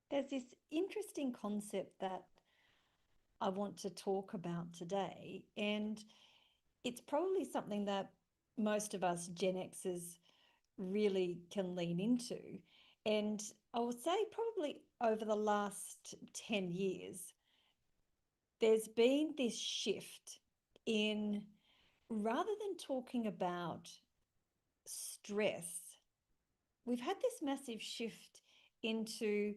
There's this interesting concept that I want to talk about today, and it's probably something that most of us Gen Xers really can lean into. And I would say, probably over the last 10 years, there's been this shift in rather than talking about stress, we've had this massive shift into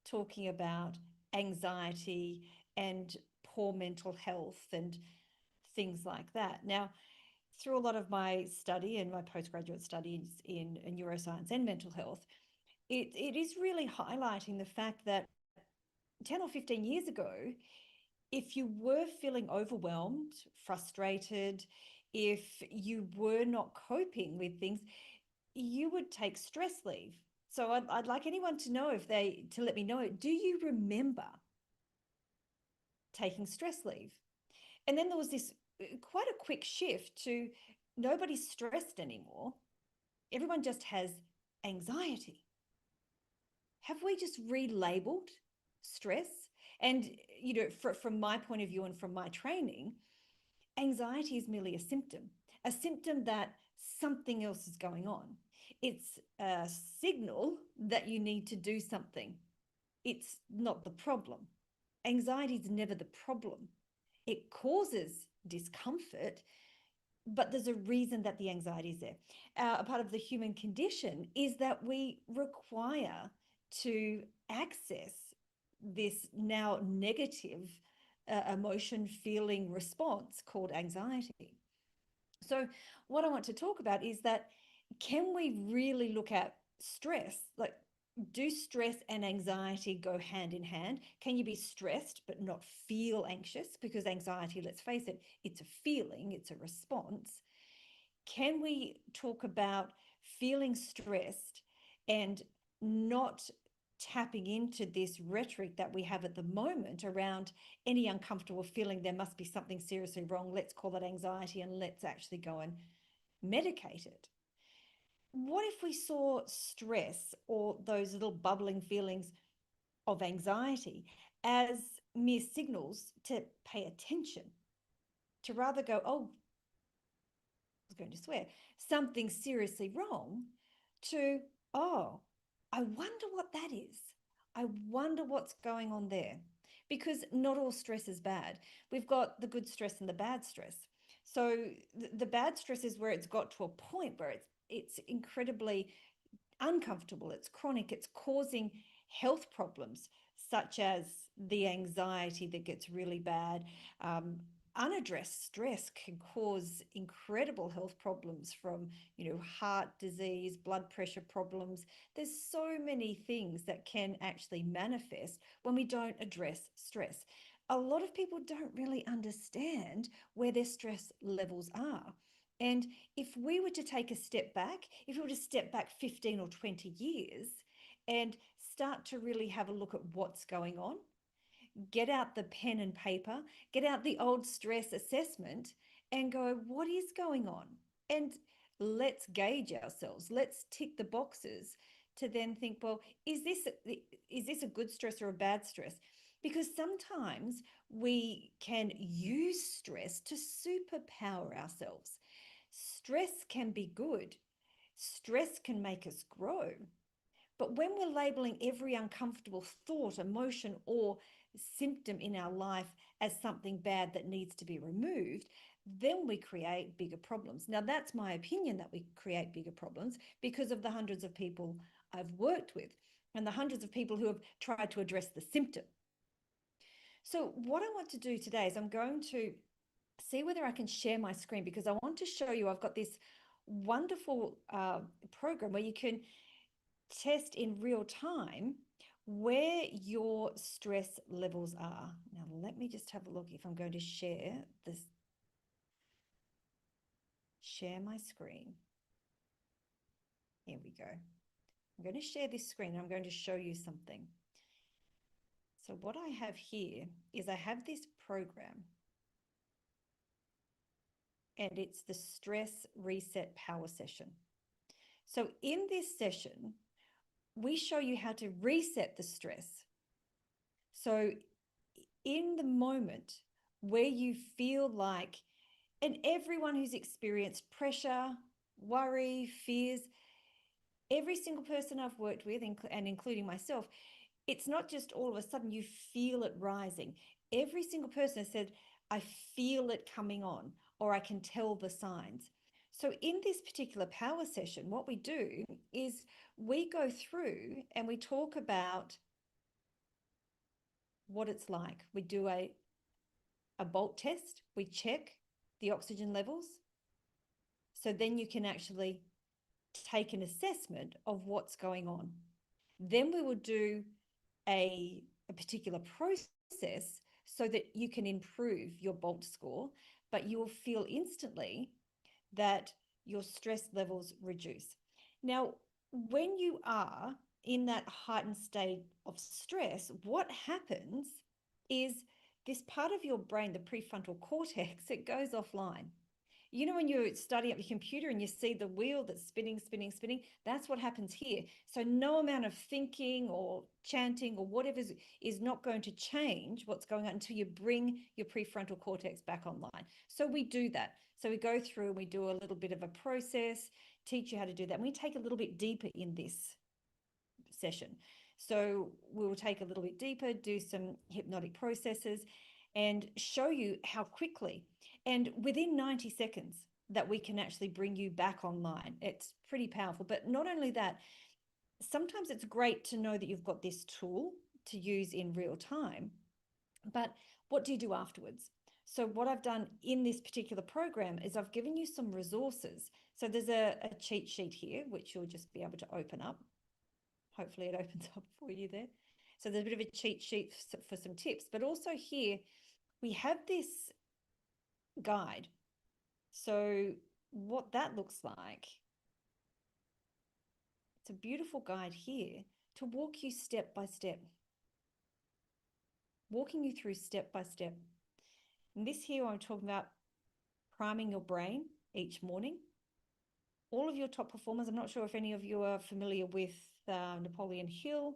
talking about anxiety and poor mental health and things like that. Now, through a lot of my study and my postgraduate studies in neuroscience and mental health, it is really highlighting the fact that 10 or 15 years ago, if you were feeling overwhelmed, frustrated, if you were not coping with things, you would take stress leave. So I'd like anyone to know if they, to let me know, do you remember taking stress leave? And then there was this quite a quick shift to nobody's stressed anymore. Everyone just has anxiety. Have we just relabeled stress? And, from my point of view and from my training, anxiety is merely a symptom that something else is going on. It's a signal that you need to do something. It's not the problem. Anxiety is never the problem. It causes discomfort, but there's a reason that the anxiety is there. A part of the human condition is that we require to access this now negative emotion feeling response called anxiety. So, what I want to talk about is that can we really look at stress? Like, do stress and anxiety go hand in hand? Can you be stressed but not feel anxious? Because anxiety, let's face it, it's a feeling, it's a response. Can we talk about feeling stressed and not tapping into this rhetoric that we have at the moment around any uncomfortable feeling, there must be something seriously wrong, let's call it anxiety and let's actually go and medicate it? What if we saw stress or those little bubbling feelings of anxiety as mere signals to pay attention, to rather go, oh, I was going to swear, something seriously wrong, to, oh, I wonder what that is. I wonder what's going on there. Because not all stress is bad. We've got the good stress and the bad stress. So the bad stress is where it's got to a point where it's incredibly uncomfortable, it's chronic, it's causing health problems such as the anxiety that gets really bad. Unaddressed stress can cause incredible health problems from, heart disease, blood pressure problems. There's so many things that can actually manifest when we don't address stress. A lot of people don't really understand where their stress levels are. And if we were to take a step back, if we were to step back 15 or 20 years and start to really have a look at what's going on, get out the pen and paper, get out the old stress assessment and go, what is going on? And let's gauge ourselves. Let's tick the boxes to then think, well, is this a good stress or a bad stress? Because sometimes we can use stress to superpower ourselves. Stress can be good. Stress can make us grow. But when we're labeling every uncomfortable thought, emotion, or symptom in our life as something bad that needs to be removed, then we create bigger problems. Now, that's my opinion, that we create bigger problems because of the hundreds of people I've worked with and the hundreds of people who have tried to address the symptom. So, what I want to do today is I'm going to see whether I can share my screen because I want to show you I've got this wonderful program where you can test in real time where your stress levels are. Now, let me just have a look if I'm going to share my screen. Here we go. I'm going to share this screen and I'm going to show you something. So what I have here is I have this program and it's the Stress Reset Power Session. So in this session, we show you how to reset the stress So in the moment where you feel like, and everyone who's experienced pressure, worry, fears, every single person I've worked with, and including myself, it's not just all of a sudden you feel it rising. Every single person has said, I feel it coming on, or I can tell the signs. So in this particular power session, what we do is we go through and we talk about what it's like. We do a bolt test. We check the oxygen levels. So then you can actually take an assessment of what's going on. Then we will do a particular process so that you can improve your bolt score, but you will feel instantly that your stress levels reduce. Now, when you are in that heightened state of stress, what happens is this part of your brain, the prefrontal cortex, it goes offline. You know, when you're starting up your computer and you see the wheel that's spinning, spinning, spinning, that's what happens here. So no amount of thinking or chanting or whatever is not going to change what's going on until you bring your prefrontal cortex back online. So we do that. So we go through and we do a little bit of a process, teach you how to do that. And we take a little bit deeper in this session. So we'll take a little bit deeper, do some hypnotic processes, and show you how quickly and within 90 seconds that we can actually bring you back online. It's pretty powerful. But not only that, sometimes it's great to know that you've got this tool to use in real time, but what do you do afterwards? So what I've done in this particular program is I've given you some resources. So there's a cheat sheet here, which you'll just be able to open up. Hopefully it opens up for you there. So there's a bit of a cheat sheet for some tips, but also here we have this guide. So what that looks like, it's a beautiful guide here to walk you step by step, walking you through step by step. And this here, I'm talking about priming your brain each morning. All of your top performers, I'm not sure if any of you are familiar with Napoleon Hill,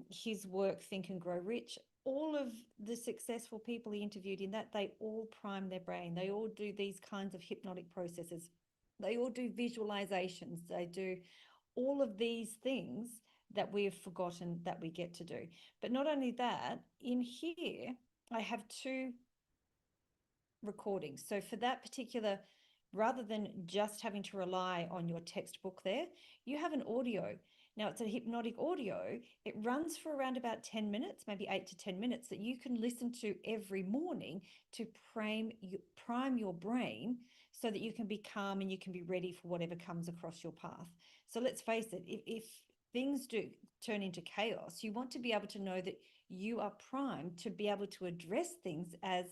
his work, Think and Grow Rich. All of the successful people he interviewed in that, they all prime their brain. They all do these kinds of hypnotic processes. They all do visualizations. They do all of these things that we have forgotten that we get to do. But not only that, in here, I have two recordings. So for that particular, rather than just having to rely on your textbook there, you have an audio. Now it's a hypnotic audio. It runs for around about 10 minutes, maybe 8 to 10 minutes, that you can listen to every morning to prime your brain so that you can be calm and you can be ready for whatever comes across your path. So let's face it, if things do turn into chaos, you want to be able to know that you are primed to be able to address things as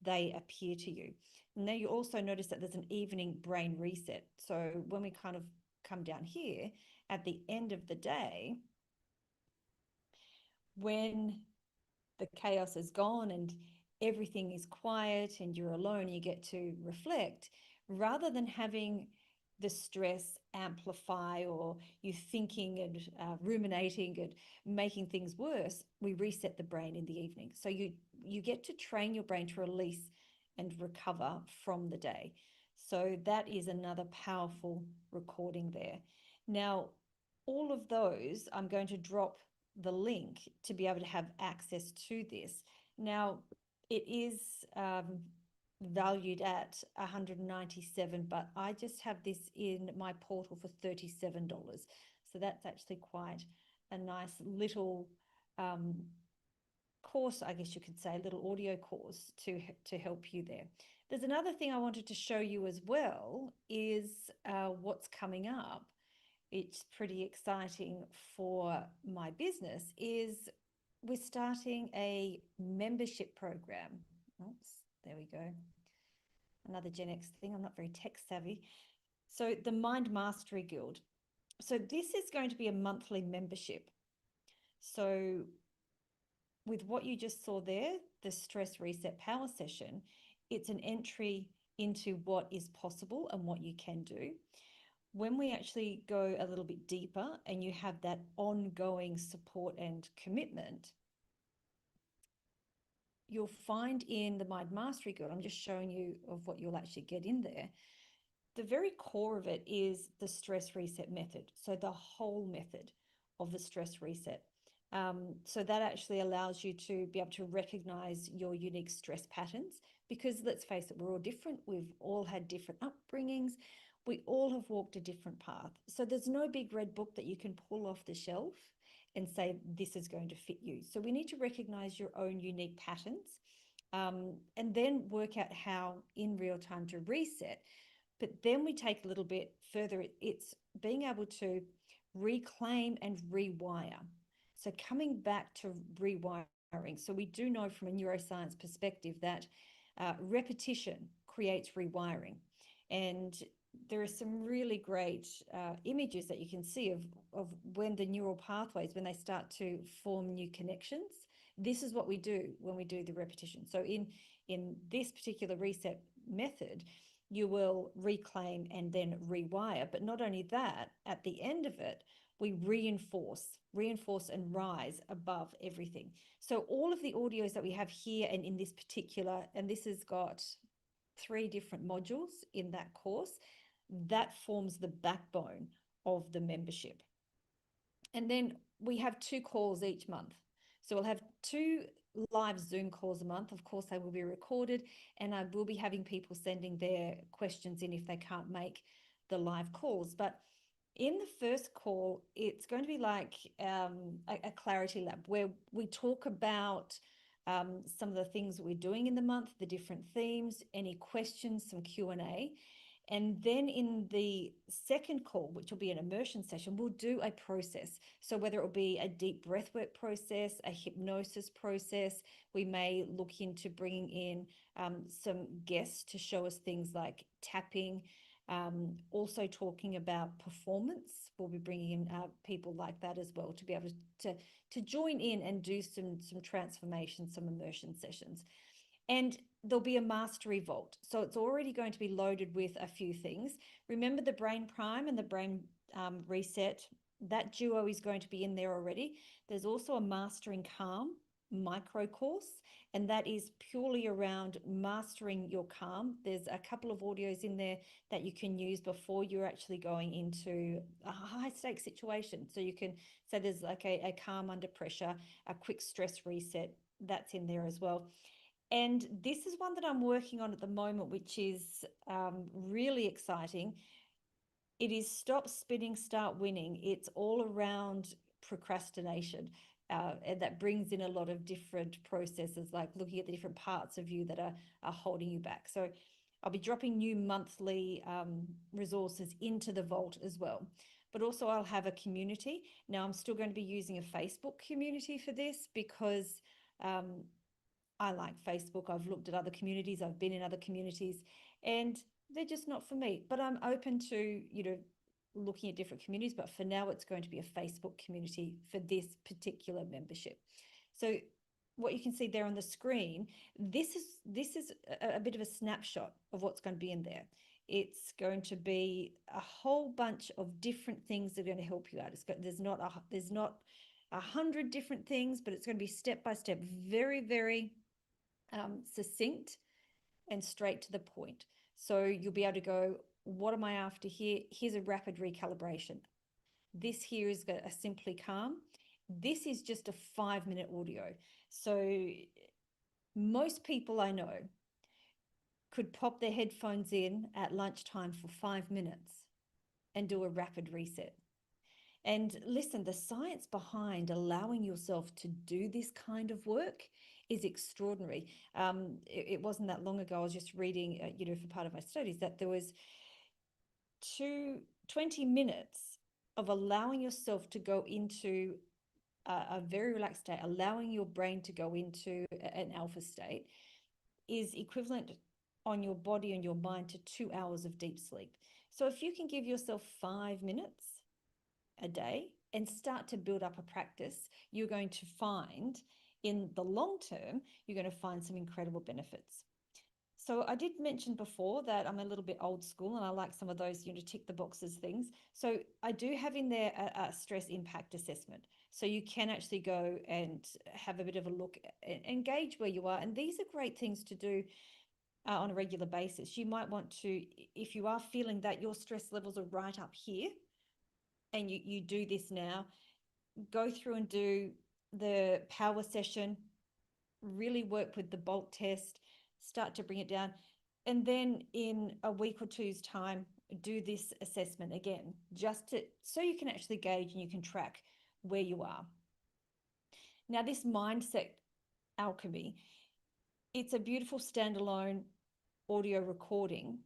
they appear to you. Now you also notice that there's an evening brain reset. So when we kind of come down here at the end of the day, when the chaos is gone and everything is quiet and you're alone, you get to reflect rather than having the stress amplify or you thinking and ruminating and making things worse. We reset the brain in the evening. So you get to train your brain to release and recover from the day. So that is another powerful recording there. Now, all of those, I'm going to drop the link to be able to have access to this. Now, it is valued at $197, but I just have this in my portal for $37. So that's actually quite a nice little course, I guess you could say, a little audio course to help you there. There's another thing I wanted to show you as well is what's coming up. It's pretty exciting for my business is we're starting a membership program. Oops, there we go. Another Gen X thing. I'm not very tech savvy. So the Mind Mastery Guild. So this is going to be a monthly membership. So with what you just saw there, the stress reset power session, it's an entry into what is possible and what you can do. When we actually go a little bit deeper and you have that ongoing support and commitment, you'll find in the Mind Mastery Guide, I'm just showing you of what you'll actually get in there. The very core of it is the stress reset method. So the whole method of the stress reset. So that actually allows you to be able to recognize your unique stress patterns, because let's face it, we're all different. We've all had different upbringings. We all have walked a different path. So there's no big red book that you can pull off the shelf and say, this is going to fit you. So we need to recognize your own unique patterns, and then work out how in real time to reset. But then we take a little bit further. It's being able to reclaim and rewire. So coming back to rewiring. So we do know from a neuroscience perspective that repetition creates rewiring. And there are some really great images that you can see of when the neural pathways, when they start to form new connections. This is what we do when we do the repetition. So in this particular reset method, you will reclaim and then rewire. But not only that, at the end of it, we reinforce and rise above everything. So all of the audios that we have here and in this particular, and this has got 3 different modules in that course, that forms the backbone of the membership. And then we have 2 calls each month. So we'll have 2 live Zoom calls a month. Of course, they will be recorded, and I will be having people sending their questions in if they can't make the live calls. But in the first call, it's going to be like a clarity lab where we talk about some of the things that we're doing in the month, the different themes, any questions, some Q&A. And then in the second call, which will be an immersion session, we'll do a process. So whether it will be a deep breathwork process, a hypnosis process, we may look into bringing in some guests to show us things like tapping, also talking about performance. We'll be bringing in people like that as well to be able to join in and do some transformation, some immersion sessions. And there'll be a mastery vault. So it's already going to be loaded with a few things. Remember the brain prime and the brain reset, that duo is going to be in there already. There's also a mastering calm micro course, and that is purely around mastering your calm. There's a couple of audios in there that you can use before you're actually going into a high stakes situation. So you can say there's like a calm under pressure, a quick stress reset, that's in there as well. And this is one that I'm working on at the moment, which is really exciting. It is stop spinning, start winning. It's all around procrastination. And that brings in a lot of different processes, like looking at the different parts of you that are holding you back. So I'll be dropping new monthly resources into the vault as well. But also I'll have a community. Now I'm still going to be using a Facebook community for this because I like Facebook. I've looked at other communities. I've been in other communities and they're just not for me. But I'm open to, looking at different communities. But for now, it's going to be a Facebook community for this particular membership. So what you can see there on the screen, this is a bit of a snapshot of what's going to be in there. It's going to be a whole bunch of different things that are going to help you out. There's not 100 different things, but it's going to be step by step, very, very succinct and straight to the point. So you'll be able to go, what am I after here? Here's a rapid recalibration. This here is a simply calm. This is just a 5-minute audio. So most people I know could pop their headphones in at lunchtime for 5 minutes and do a rapid reset. And listen, the science behind allowing yourself to do this kind of work is extraordinary. It wasn't that long ago, I was just reading, for part of my studies, that there was 20 minutes of allowing yourself to go into a very relaxed state, allowing your brain to go into an alpha state is equivalent on your body and your mind to 2 hours of deep sleep. So if you can give yourself 5 minutes a day and start to build up a practice, you're going to find in the long term, you're going to find some incredible benefits. So I did mention before that I'm a little bit old school and I like some of those, tick the boxes things. So I do have in there a stress impact assessment. So you can actually go and have a bit of a look and engage where you are. And these are great things to do on a regular basis. You might want to, if you are feeling that your stress levels are right up here, and you do this now, go through and do the power session, really work with the bulk test, start to bring it down. And then in a week or two's time, do this assessment again, just to, so you can actually gauge and you can track where you are. Now, this mindset alchemy, it's a beautiful standalone audio recording,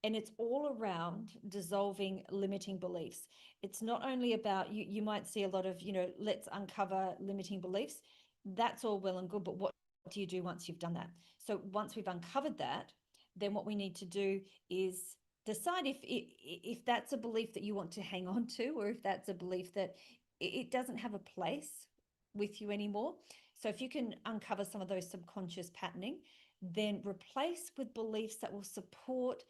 and it's all around dissolving limiting beliefs. It's not only about, you might see a lot of, let's uncover limiting beliefs. That's all well and good, but what do you do once you've done that? So once we've uncovered that, then what we need to do is decide if that's a belief that you want to hang on to, or if that's a belief that it doesn't have a place with you anymore. So if you can uncover some of those subconscious patterning, then replace with beliefs that will support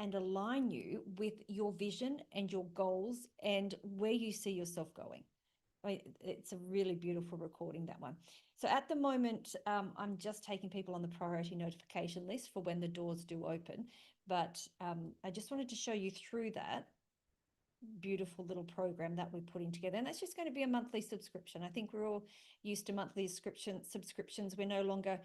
and align you with your vision and your goals and where you see yourself going. It's a really beautiful recording, that one. So at the moment, I'm just taking people on the priority notification list for when the doors do open. But I just wanted to show you through that beautiful little program that we're putting together. And that's just going to be a monthly subscription. I think we're all used to monthly subscriptions. We're no longer,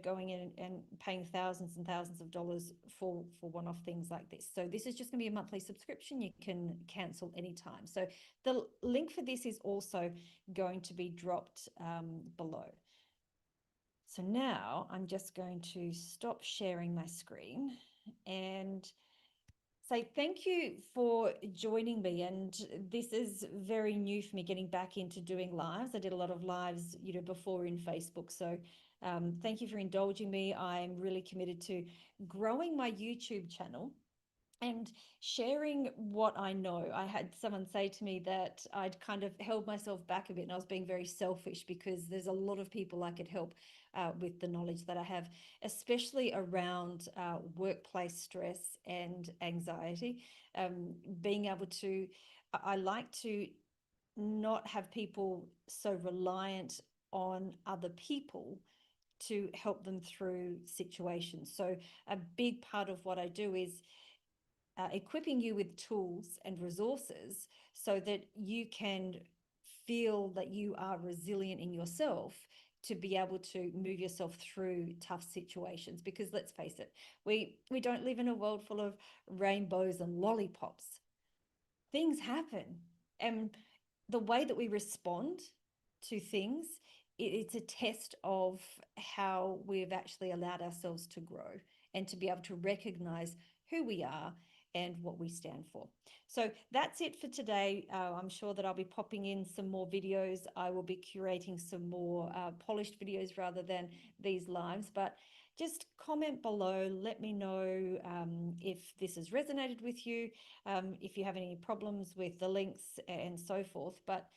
going in and paying thousands and thousands of dollars for one-off things like this. So this is just going to be a monthly subscription. You can cancel anytime. So the link for this is also going to be dropped below. So now I'm just going to stop sharing my screen and say thank you for joining me. And this is very new for me, getting back into doing lives. I did a lot of lives, before in Facebook. So thank you for indulging me. I'm really committed to growing my YouTube channel and sharing what I know. I had someone say to me that I'd kind of held myself back a bit and I was being very selfish, because there's a lot of people I could help with the knowledge that I have, especially around workplace stress and anxiety. Being able to, I like to not have people so reliant on other people to help them through situations. So a big part of what I do is equipping you with tools and resources so that you can feel that you are resilient in yourself to be able to move yourself through tough situations. Because let's face it, we don't live in a world full of rainbows and lollipops. Things happen, and the way that we respond to things, it's a test of how we've actually allowed ourselves to grow and to be able to recognize who we are and what we stand for. So that's it for today. I'm sure that I'll be popping in some more videos. I will be curating some more polished videos rather than these lives, but just comment below. Let me know if this has resonated with you, if you have any problems with the links and so forth. But